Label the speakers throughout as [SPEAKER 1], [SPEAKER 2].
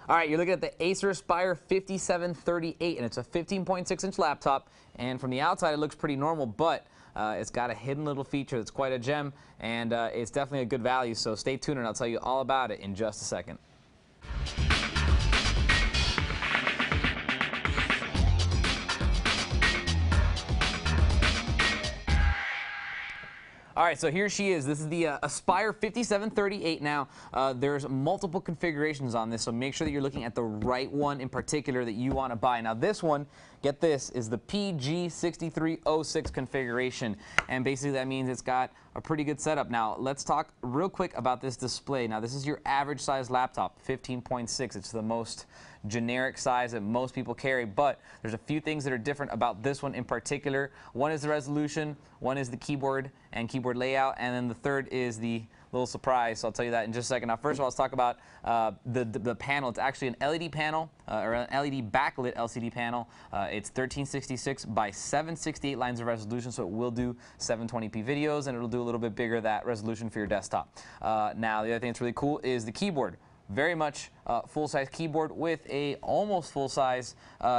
[SPEAKER 1] All right, you're looking at the Acer Aspire 5738, and it's a 15.6-inch laptop. And from the outside, it looks pretty normal, but it's got a hidden little feature that's quite a gem, and it's definitely a good value. So stay tuned, and I'll tell you all about it in just a second. All right, so here she is. This is the Aspire 5738. Now, there's multiple configurations on this, so make sure that you're looking at the right one in particular that you want to buy. Now, this one, get this, is the PG-6306 configuration, and basically that means it's got a pretty good setup. Now, let's talk real quick about this display. Now, this is your average size laptop, 15.6. It's the most generic size that most people carry, but there's a few things that are different about this one in particular. One is the resolution, one is the keyboard and keyboard layout, and then the third is the little surprise. So I'll tell you that in just a second. Now, first of all, let's talk about the panel. It's actually an LED panel, or an LED-backlit LCD panel. It's 1366 by 768 lines of resolution, so it will do 720p videos, and it'll do a little bit bigger that resolution for your desktop. Now, the other thing that's really cool is the keyboard. Very much full-size keyboard with a almost full-size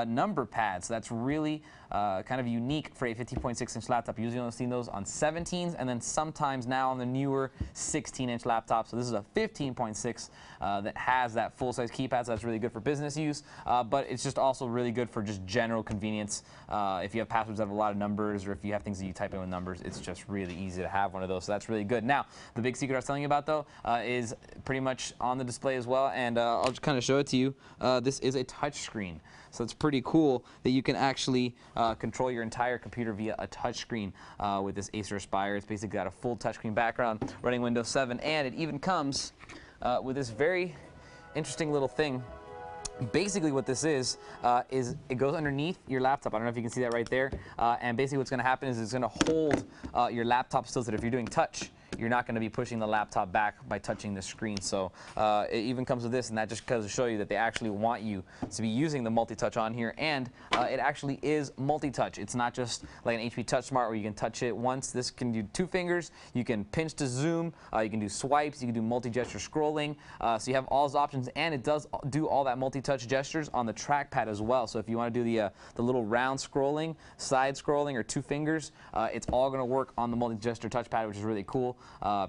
[SPEAKER 1] number pad. So that's really kind of unique for a 15.6-inch laptop. Usually only seen those on 17s, and then sometimes now on the newer 16-inch laptops. So this is a 15.6 that has that full-size keypad, so that's really good for business use. But it's just also really good for just general convenience. If you have passwords that have a lot of numbers, or if you have things that you type in with numbers, it's just really easy to have one of those. So that's really good. Now, the big secret I was telling you about, though, is pretty much on the display as well, and I'll just kind of show it to you. This is a touch screen, so it's pretty cool that you can actually control your entire computer via a touch screen with this Acer Aspire. It's basically got a full touchscreen background running Windows 7, and it even comes with this very interesting little thing. Basically what this is it goes underneath your laptop. I don't know if you can see that right there. And basically what's going to happen is it's going to hold your laptop still, so that if you're doing touch, you're not going to be pushing the laptop back by touching the screen. So it even comes with this, and that just goes to show you that they actually want you to be using the multi-touch on here, and it actually is multi-touch. It's not just like an HP Touch Smart where you can touch it once. This can do 2 fingers. You can pinch to zoom. You can do swipes. You can do multi-gesture scrolling. So you have all those options, and it does do all that multi-touch gestures on the trackpad as well. So if you want to do the little round scrolling, side scrolling, or 2 fingers, it's all going to work on the multi-gesture touchpad, which is really cool.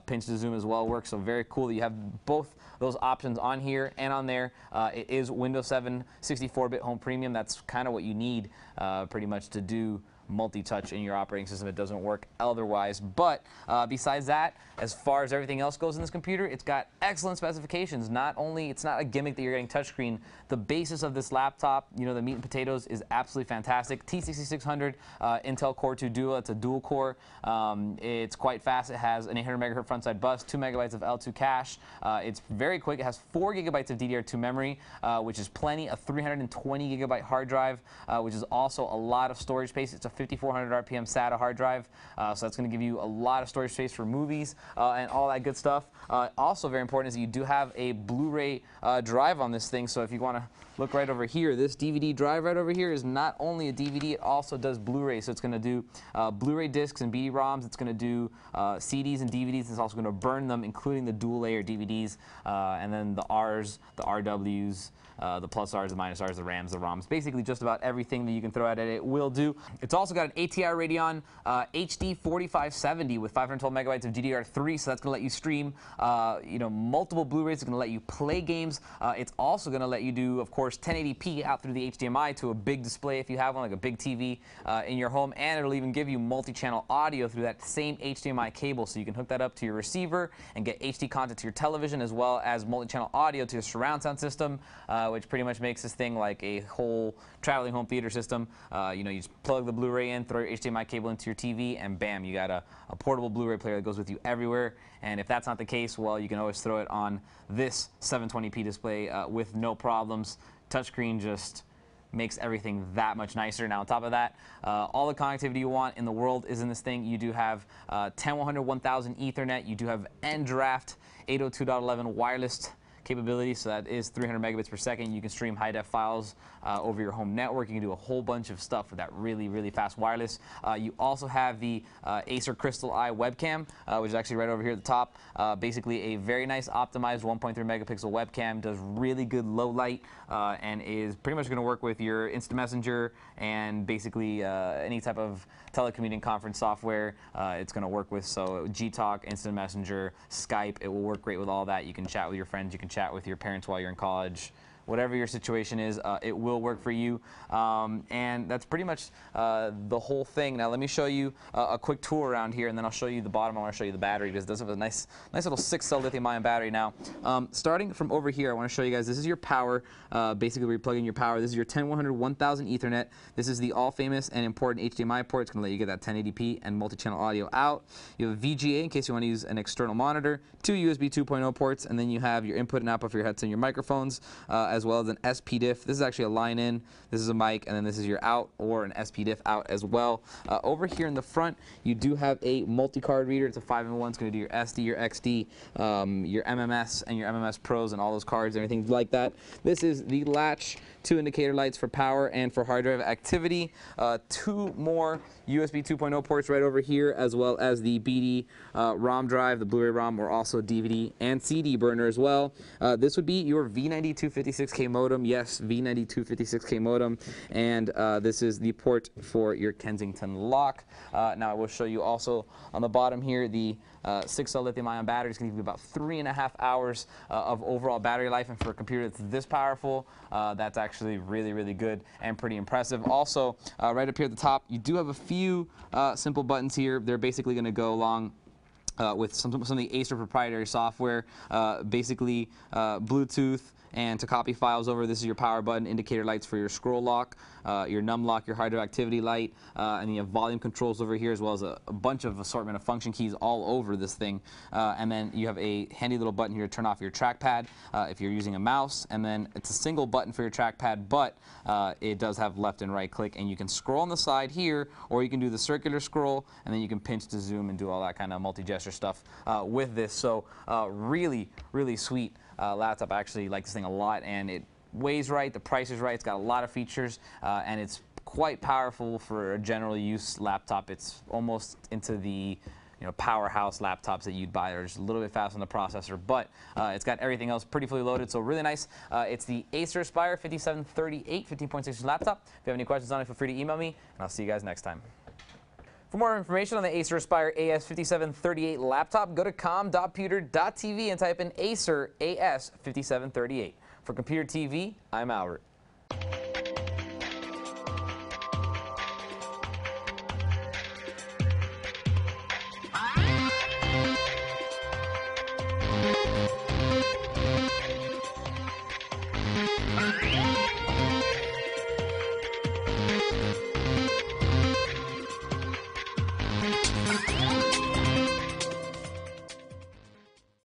[SPEAKER 1] Pinch to zoom as well works, so very cool that you have both those options on here and on there. It is Windows 7 64-bit Home Premium. That's kind of what you need pretty much to do multi-touch in your operating system. It doesn't work otherwise. But besides that, as far as everything else goes in this computer, it's got excellent specifications. Not only, it's not a gimmick that you're getting touchscreen. The basis of this laptop, you know, the meat and potatoes, is absolutely fantastic. T6600 Intel Core 2 Duo. It's a dual core. It's quite fast. It has an 800 megahertz frontside bus, 2 megabytes of L2 cache. It's very quick. It has 4 gigabytes of DDR2 memory, which is plenty. A 320 gigabyte hard drive, which is also a lot of storage space. It's a 5400 RPM SATA hard drive, so that's going to give you a lot of storage space for movies and all that good stuff. Also very important is that you do have a Blu-ray drive on this thing, so if you want to look right over here, this DVD drive right over here is not only a DVD, it also does Blu-ray, so it's going to do Blu-ray discs and BD-ROMs, it's going to do CDs and DVDs, it's also going to burn them, including the dual-layer DVDs, and then the Rs, the RWs, the plus Rs, the minus Rs, the RAMs, the ROMs, basically just about everything that you can throw at it, it will do. It's also got an ATI Radeon HD 4570 with 512 megabytes of DDR3, so that's going to let you stream you know, multiple Blu-rays. It's going to let you play games. It's also going to let you do, of course, 1080p out through the HDMI to a big display if you have one, like a big TV in your home, and it'll even give you multi-channel audio through that same HDMI cable, so you can hook that up to your receiver and get HD content to your television, as well as multi-channel audio to your surround sound system, which pretty much makes this thing like a whole traveling home theater system. You know, you just plug the Blu-ray in, throw your HDMI cable into your TV, and bam, you got a portable Blu-ray player that goes with you everywhere. And if that's not the case, well, you can always throw it on this 720p display with no problems. Touchscreen just makes everything that much nicer. Now, on top of that, all the connectivity you want in the world is in this thing. You do have 10100, 1000 Ethernet. You do have NDRAFT 802.11 wireless capability, so that is 300 megabits per second. You can stream high-def files over your home network. You can do a whole bunch of stuff with that really, really fast wireless. You also have the Acer Crystal Eye Webcam, which is actually right over here at the top. Basically a very nice optimized 1.3 megapixel webcam, does really good low light, and is pretty much going to work with your Instant Messenger and basically any type of telecommuting conference software it's going to work with. So Gtalk, Instant Messenger, Skype, it will work great with all that. You can chat with your friends, you can chat with your parents while you're in college. Whatever your situation is, it will work for you. And that's pretty much the whole thing. Now let me show you a quick tour around here, and then I'll show you the bottom. I want to show you the battery, because it does have a nice little 6-cell lithium-ion battery. Now, starting from over here, I want to show you guys, this is your power. Basically, where you plug in your power. This is your 10100 1000 Ethernet. This is the all-famous and important HDMI port. It's going to let you get that 1080p and multi-channel audio out. You have a VGA in case you want to use an external monitor, 2 USB 2.0 ports, and then you have your input and output for your headset and your microphones, as well as an SPDIF. This is actually a line in, this is a mic, and then this is your out, or an SPDIF out as well. Over here in the front, you do have a multi-card reader. It's a 5-in-1. It's going to do your SD, your XD, your MMS, and your MMS Pros, and all those cards and everything like that. This is the latch, 2 indicator lights for power and for hard drive activity. 2 more USB 2.0 ports right over here, as well as the BD ROM drive, the Blu-ray ROM, or also DVD and CD burner as well. This would be your V9256K modem. Yes, V9256K modem. And this is the port for your Kensington lock. Now I will show you also on the bottom here the 6-cell lithium-ion battery. It's going to give you about 3.5 hours of overall battery life, and for a computer that's this powerful, that's actually really, really good and pretty impressive. Also, right up here at the top, you do have a few simple buttons here. They're basically going to go along with some of the Acer proprietary software, basically Bluetooth, and to copy files over. This is your power button, indicator lights for your scroll lock, your num lock, your hard drive activity light, and you have volume controls over here, as well as a bunch of assortment of function keys all over this thing. And then you have a handy little button here to turn off your trackpad if you're using a mouse, and then it's a single button for your trackpad, but it does have left and right click, and you can scroll on the side here, or you can do the circular scroll, and then you can pinch to zoom and do all that kind of multi-gesture stuff with this. So really, really sweet laptop. I actually like this thing a lot, and it weighs right, the price is right, it's got a lot of features, and it's quite powerful for a general use laptop. It's almost into the powerhouse laptops that you'd buy. They're just a little bit fast on the processor, but it's got everything else pretty fully loaded, so really nice. It's the Acer Aspire 5738 15.6 laptop. If you have any questions on it, feel free to email me, and I'll see you guys next time. For more information on the Acer Aspire AS5738 laptop, go to com.pewter.tv and type in Acer AS5738. For Computer TV, I'm Albert.